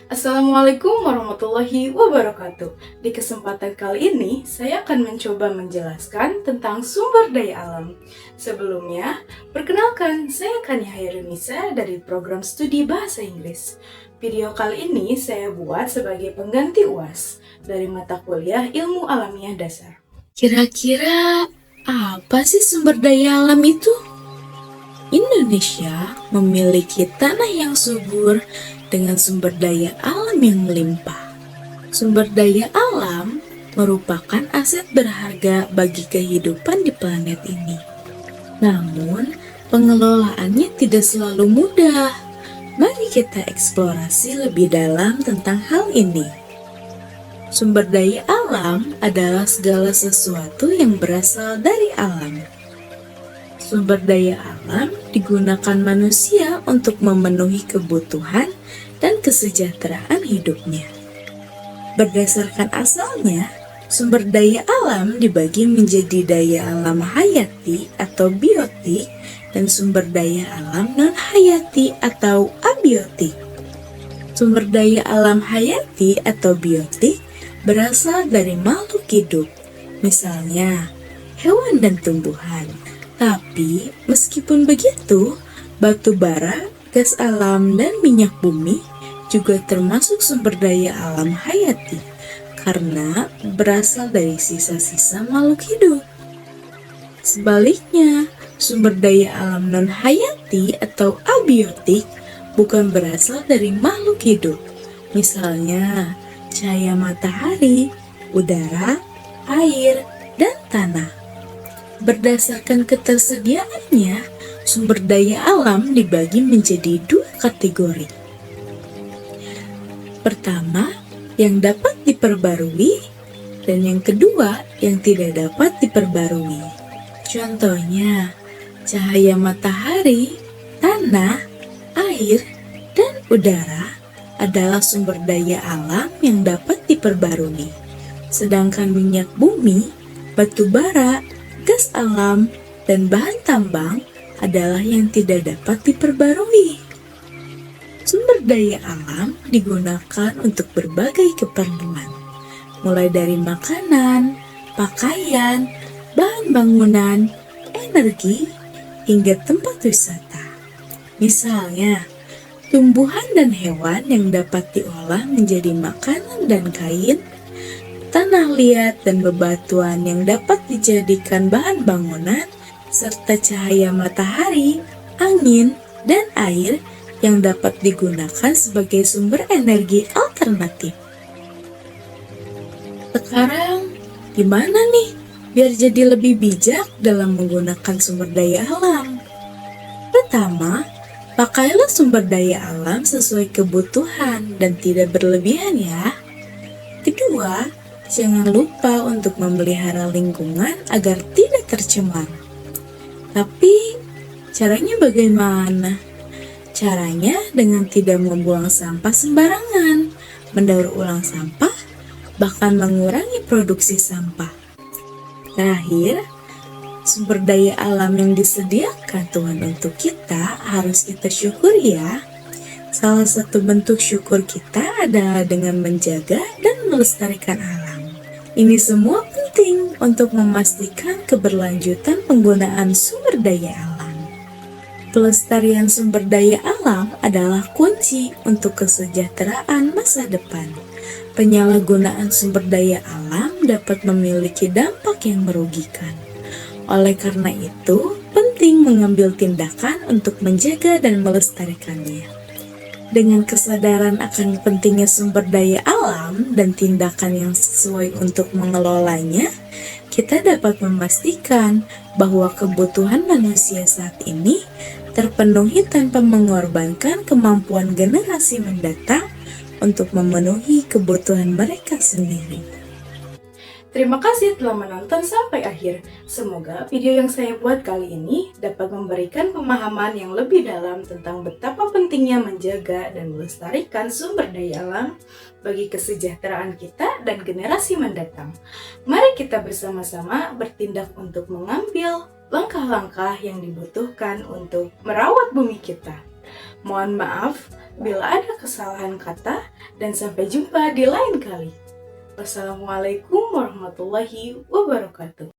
Assalamualaikum warahmatullahi wabarakatuh. Di kesempatan kali ini, saya akan mencoba menjelaskan tentang sumber daya alam. Sebelumnya, perkenalkan, saya Kania Hairunisa dari program studi Bahasa Inggris. Video kali ini saya buat sebagai pengganti UAS dari mata kuliah Ilmu Alamiah Dasar. Kira-kira apa sih sumber daya alam itu? Indonesia memiliki tanah yang subur dengan sumber daya alam yang melimpah. Sumber daya alam merupakan aset berharga bagi kehidupan di planet ini. Namun, pengelolaannya tidak selalu mudah. Mari kita eksplorasi lebih dalam tentang hal ini. Sumber daya alam adalah segala sesuatu yang berasal dari alam. Sumber daya alam digunakan manusia untuk memenuhi kebutuhan dan kesejahteraan hidupnya. Berdasarkan asalnya, sumber daya alam dibagi menjadi daya alam hayati atau biotik dan sumber daya alam non-hayati atau abiotik. Sumber daya alam hayati atau biotik berasal dari makhluk hidup, misalnya hewan dan tumbuhan. Tapi, meskipun begitu, batu bara, gas alam, dan minyak bumi juga termasuk sumber daya alam hayati karena berasal dari sisa-sisa makhluk hidup. Sebaliknya, sumber daya alam non-hayati atau abiotik bukan berasal dari makhluk hidup. Misalnya, cahaya matahari, udara, air, dan tanah. Berdasarkan ketersediaannya, sumber daya alam dibagi menjadi dua kategori. Pertama, yang dapat diperbarui, dan yang kedua, yang tidak dapat diperbarui. Contohnya, cahaya matahari, tanah, air, dan udara adalah sumber daya alam yang dapat diperbarui. Sedangkan minyak bumi, batu bara, gas alam, dan bahan tambang adalah yang tidak dapat diperbarui. Sumber daya alam digunakan untuk berbagai keperluan, mulai dari makanan, pakaian, bahan bangunan, energi, hingga tempat wisata. Misalnya, tumbuhan dan hewan yang dapat diolah menjadi makanan dan kain, tanah liat dan bebatuan yang dapat dijadikan bahan bangunan, serta cahaya matahari, angin, dan air yang dapat digunakan sebagai sumber energi alternatif. Sekarang, gimana nih biar jadi lebih bijak dalam menggunakan sumber daya alam? Pertama, pakailah sumber daya alam sesuai kebutuhan dan tidak berlebihan ya. Kedua, jangan lupa untuk memelihara lingkungan agar tidak tercemar. Tapi, caranya bagaimana? Caranya dengan tidak membuang sampah sembarangan, mendaur ulang sampah, bahkan mengurangi produksi sampah. Terakhir, sumber daya alam yang disediakan Tuhan untuk kita harus kita syukuri ya. Salah satu bentuk syukur kita adalah dengan menjaga dan melestarikan alam. Ini semua penting untuk memastikan keberlanjutan penggunaan sumber daya alam. Pelestarian sumber daya alam adalah kunci untuk kesejahteraan masa depan. Penyalahgunaan sumber daya alam dapat memiliki dampak yang merugikan. Oleh karena itu, penting mengambil tindakan untuk menjaga dan melestarikannya. Dengan kesadaran akan pentingnya sumber daya alam dan tindakan yang sesuai untuk mengelolanya, kita dapat memastikan bahwa kebutuhan manusia saat ini terpenuhi tanpa mengorbankan kemampuan generasi mendatang untuk memenuhi kebutuhan mereka sendiri. Terima kasih telah menonton sampai akhir. Semoga video yang saya buat kali ini dapat memberikan pemahaman yang lebih dalam tentang betapa pentingnya menjaga dan melestarikan sumber daya alam bagi kesejahteraan kita dan generasi mendatang. Mari kita bersama-sama bertindak untuk mengambil langkah-langkah yang dibutuhkan untuk merawat bumi kita. Mohon maaf bila ada kesalahan kata, dan sampai jumpa di lain kali. Wassalamualaikum warahmatullahi wabarakatuh.